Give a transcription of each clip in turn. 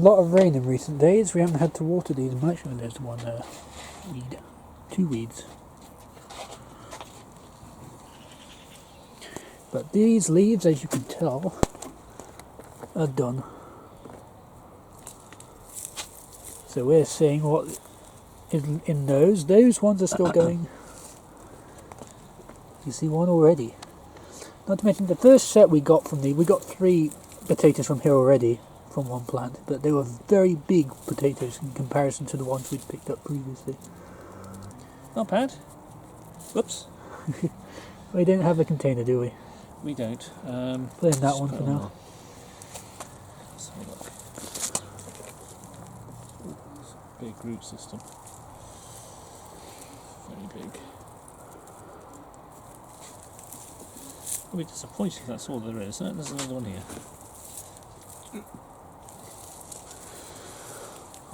lot of rain in recent days. We haven't had to water these much. Oh, there's one weed. 2 weeds. But these leaves, as you can tell, are done. So we're seeing what is in those. Those ones are still going. You see one already. Not to mention the first set we got from we got 3 potatoes from here already, from one plant, but they were very big potatoes in comparison to the ones we'd picked up previously. Not bad. Whoops. We don't have a container, do we? We don't. Put in that one for now. Let's have a look. Ooh, it's a big root system. Very big. I'll be disappointed if that's all there is. There's another one here.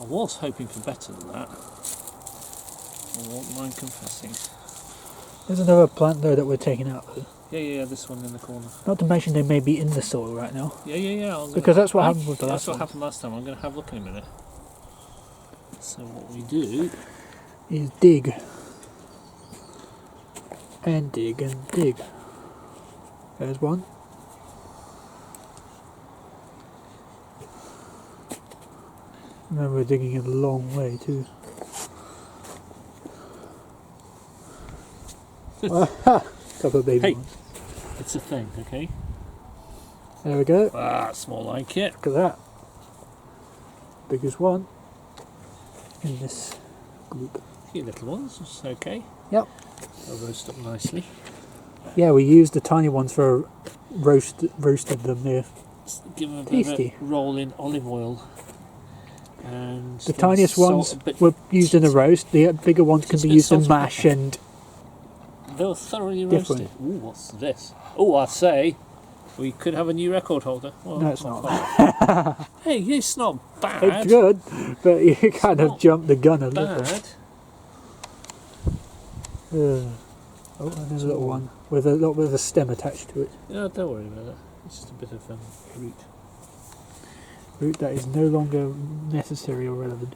I was hoping for better than that. I won't mind confessing. There's another plant though that we're taking out though. Yeah, this one in the corner. Not to mention they may be in the soil right now. Yeah. Because that's what happened with the last one. That's what happened last time. I'm going to have a look in a minute. So what we do is dig. And dig and dig. There's one. Remember, we're digging it a long way too. Couple of baby ones. It's a thing, okay? There we go. That's more like it. Look at that. Biggest one in this group. A few little ones, it's okay. Yep. They'll roast up nicely. Yeah, we used the tiny ones for roasted them there. Give them a Tasty. bit of a roll in olive oil. And the tiniest ones were used in a roast. The bigger ones can be used in mash and. They were thoroughly roasted. Ooh, what's this? Oh, I say, we could have a new record holder. Well, no, it's not. Hey, it's not bad. It's good, but you kind of jumped the gun a little. Oh, and there's a little one with a stem attached to it. Yeah, don't worry about that. It's just a bit of root. Root that is no longer necessary or relevant.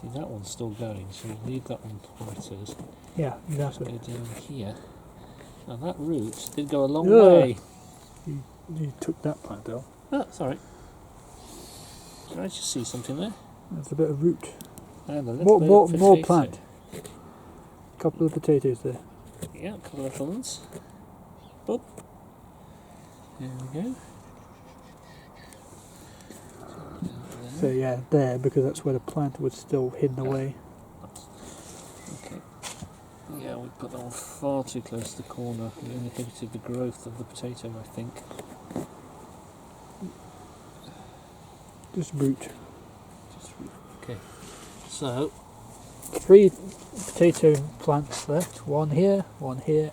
See, that one's still going, so we'll leave that one where it is. Yeah, exactly. Go down here. Now that root did go a long way. You took that plant out. Oh, sorry. Did I just see something there? There's a bit of root. And a little more plant. A couple of potatoes there. Yeah, a couple of little ones. Boop. There we go. So yeah, there, because that's where the plant was still hidden away. Okay. Yeah, we put that one far too close to the corner. We inhibited the growth of the potato, I think. Just root. Okay. So 3 potato plants left. One here, and one here.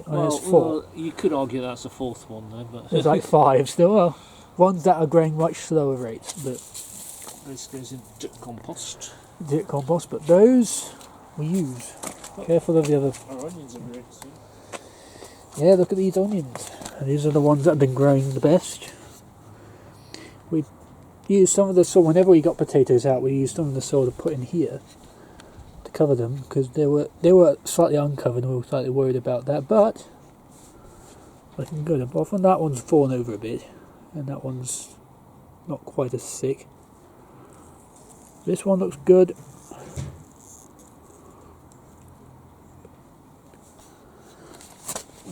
Oh, there's 4. Well, you could argue that's a 4th one though, but there's like 5 still. Well, ones that are growing much slower rates, but this goes in dip compost. Dip compost, but those we use. Careful of the other. Our onions are growing soon. Yeah, look at these onions. And these are the ones that have been growing the best. We use some of the soil whenever we got potatoes out. We used some of the soil to put in here to cover them because they were slightly uncovered. And we were slightly worried about that, but looking good. Apart from that one's fallen over a bit, and that one's not quite as thick. This one looks good.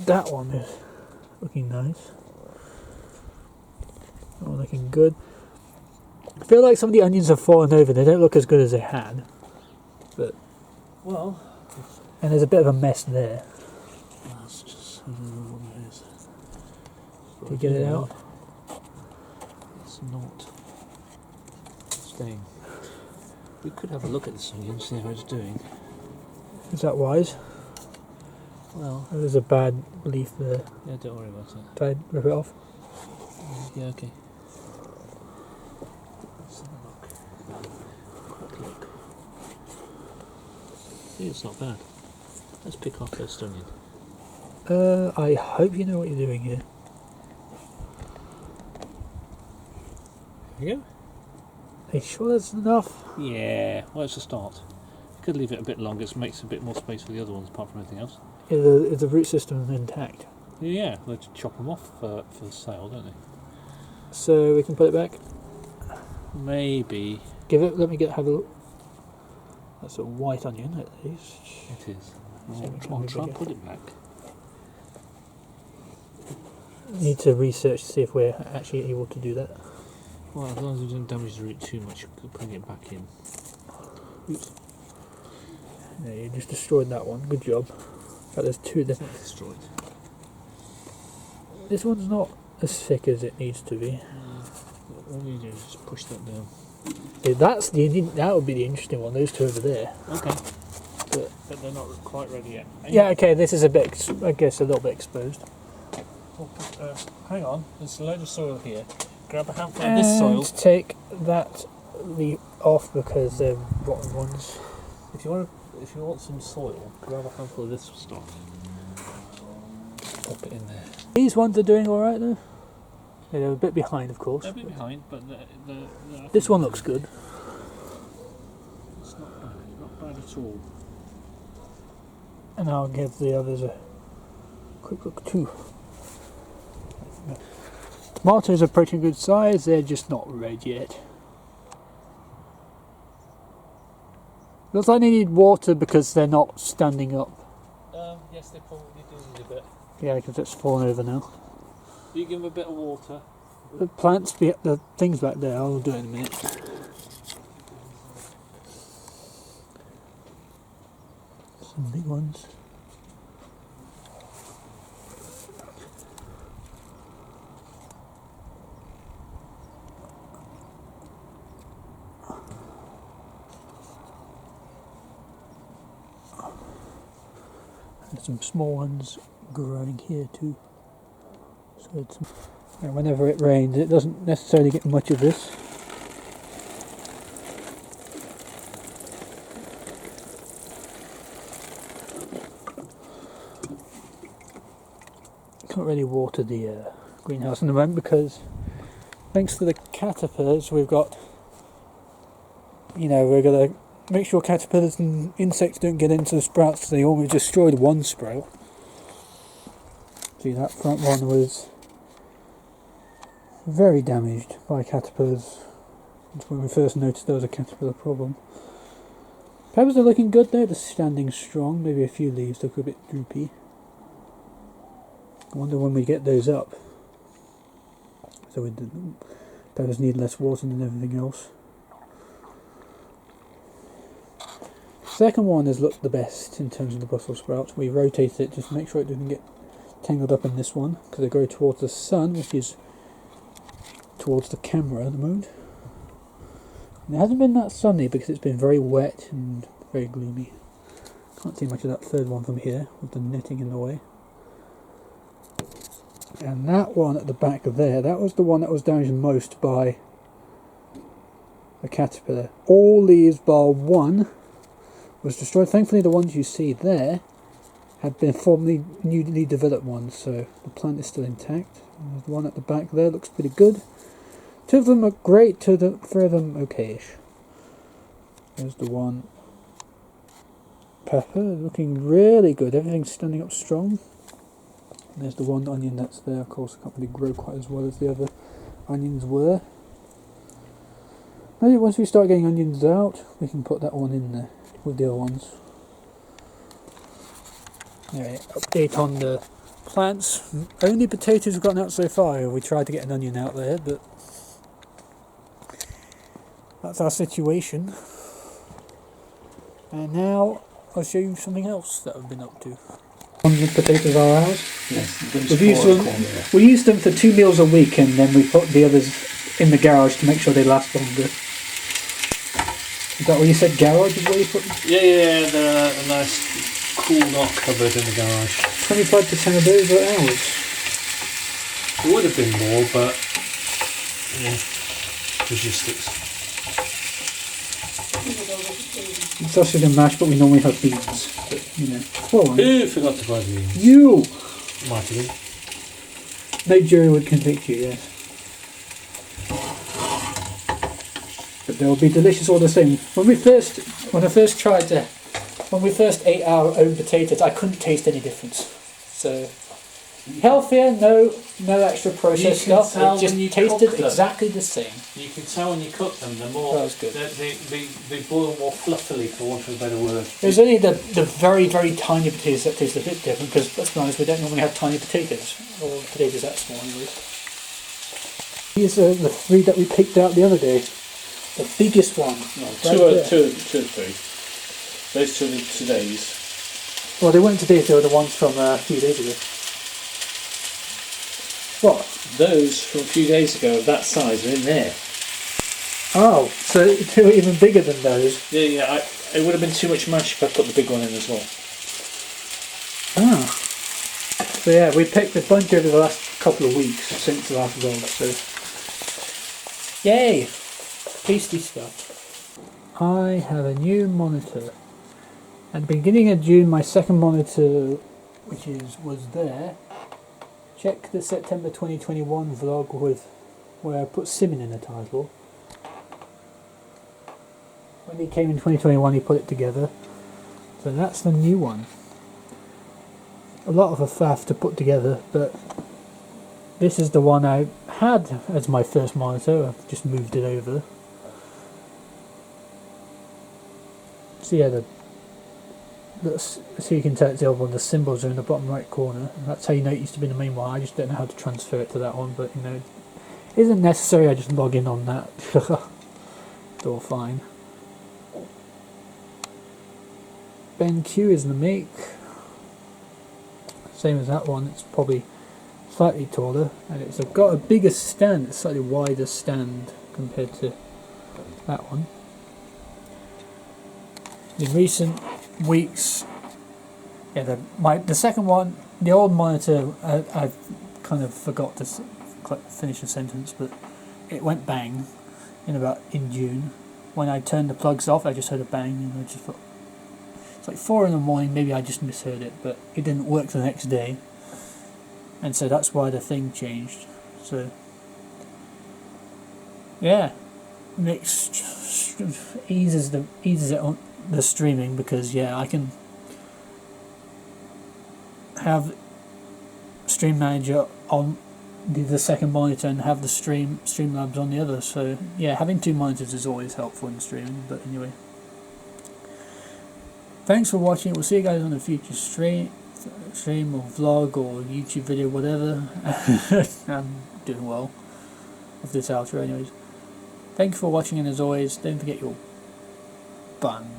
That one is looking nice. That one looking good. I feel like some of the onions have fallen over. They don't look as good as they had. But well, and there's a bit of a mess there. That's just I don't know what it is. Did you get it out? It's not staying. We could have a look at this onion and see how it's doing. Is that wise? Well, there's a bad leaf there. Yeah, don't worry about it. Try to rip it off. Yeah, okay. Let's have a look. Quick look. See, it's not bad. Let's pick our first onion. I hope you know what you're doing here. Yeah. Are you sure that's enough? Yeah. Well, it's a start. Could leave it a bit longer. It makes a bit more space for the other ones, apart from anything else. Is the root system intact? Yeah, they chop them off for sale, don't they? So we can put it back. Maybe. Let me have a look. That's a white onion at least. It is. So we can I'll move try it and put it back. Need to research to see if we're actually able to do that. Well, as long as we don't damage the root too much, putting it back in. Oops. Yeah, you just destroyed that one. Good job. But there's two there. It's not destroyed. This one's not as thick as it needs to be. All you do is just push that down. Yeah, that would be the interesting one. Those two over there. Okay. But they're not quite ready yet. Yeah. Okay. This is a bit. I guess a little bit exposed. Hang on. There's a load of soil here. Grab a handful of this soil. Take that leaf off because they're rotten ones. If you want some soil, grab a handful of this stuff. Pop it in there. These ones are doing all right though. Yeah, they're a bit behind, of course. They're a bit behind, but This one looks good. It's not bad at all. And I'll give the others a quick look too. Tomatoes are pretty good size, they're just not red yet. Looks like they need water because they're not standing up. Yes, they probably do need a bit. Yeah, because it's fallen over now. You give them a bit of water. The the things back there, I'll do it in a minute. Some big ones. And some small ones growing here too. So it's, and whenever it rains, it doesn't necessarily get much of this. Can't really water the greenhouse in the moment because thanks to the caterpillars we've got, we're going to make sure caterpillars and insects don't get into the sprouts because they almost destroyed one sprout. See, that front one was very damaged by caterpillars. That's when we first noticed there was a caterpillar problem. Peppers are looking good though, they're standing strong. Maybe a few leaves look a bit droopy. I wonder when we get those up. So peppers need less water than everything else. Second one has looked the best in terms of the Brussels sprouts. We rotate it just to make sure it doesn't get tangled up in this one because they go towards the sun, which is towards the camera at the moment. And it hasn't been that sunny because it's been very wet and very gloomy. Can't see much of that third one from here with the netting in the way. And that one at the back there, that was the one that was damaged most by a caterpillar. All leaves bar one was destroyed. Thankfully the ones you see there had been formerly newly developed ones, so the plant is still intact. And the one at the back there looks pretty good. Two of them are great, three of them okayish. There's the one pepper, looking really good, everything's standing up strong. And there's the one onion that's there, of course it can't really grow quite as well as the other onions were. Maybe once we start getting onions out, we can put that one in there with the other ones. Anyway, update on the plants. Only potatoes have gotten out so far. We tried to get an onion out there, but that's our situation. And now I'll show you something else that I've been up to. The potatoes are ours. Yes. We use them for 2 meals a week, and then we put the others in the garage to make sure they last longer. Is that what you said? Garage is where you put them? Yeah, they're a nice cool knock cupboard in the garage. 25% of those are ours. It would have been more, but logistics. Sausage and mash, but we normally have beans. But, Who forgot to buy beans? You! Might have been. No jury would convict you, yes. but they'll be delicious all the same. When we first ate our own potatoes, I couldn't taste any difference. So healthier, no extra processed stuff. It just tasted exactly the same. You can tell when you cook them, the more that was good. they boil more fluffily, for want of a better word. There's only the very, very tiny potatoes that taste a bit different, because let's be honest, we don't normally have tiny potatoes, or potatoes that small anyways. These are the 3 that we picked out the other day. The biggest one. No, two or 3. Those 2 are today's. Well, they weren't today's, they were the ones from a few days ago. What? Those from a few days ago of that size are in there. Oh, so 2 are even bigger than those. Yeah. It would have been too much mash if I put the big one in as well. Ah. So yeah, we picked a bunch over the last couple of weeks since the last vlog, so yay! Tasty stuff. I have a new monitor. At the beginning of June, my second monitor, was there. Check the September 2021 vlog where I put Simon in the title. When he came in 2021, he put it together. So that's the new one. A lot of a faff to put together, but this is the one I had as my first monitor. I've just moved it over. So yeah, so you can tell it's the other one. The symbols are in the bottom right corner. And that's how you know it used to be the main one. I just don't know how to transfer it to that one, but you know, it isn't necessary. I just log in on that. It's all fine. BenQ is the make. Same as that one. It's probably slightly taller, and it's got a bigger stand. It's slightly wider stand compared to that one. In recent weeks, yeah, the second one, the old monitor, I kind of forgot to finish the sentence, but it went bang in June. When I turned the plugs off, I just heard a bang, and I just thought, it's like 4 in the morning, maybe I just misheard it, but it didn't work the next day, and so that's why the thing changed. So yeah, eases it on the streaming, because yeah, I can have Stream Manager on the second monitor and have the Streamlabs on the other. So yeah, having 2 monitors is always helpful in streaming. But anyway, thanks for watching. We'll see you guys on a future stream or vlog or YouTube video, whatever. I'm doing well with this outro anyways. Thank you for watching, and as always, don't forget your banter.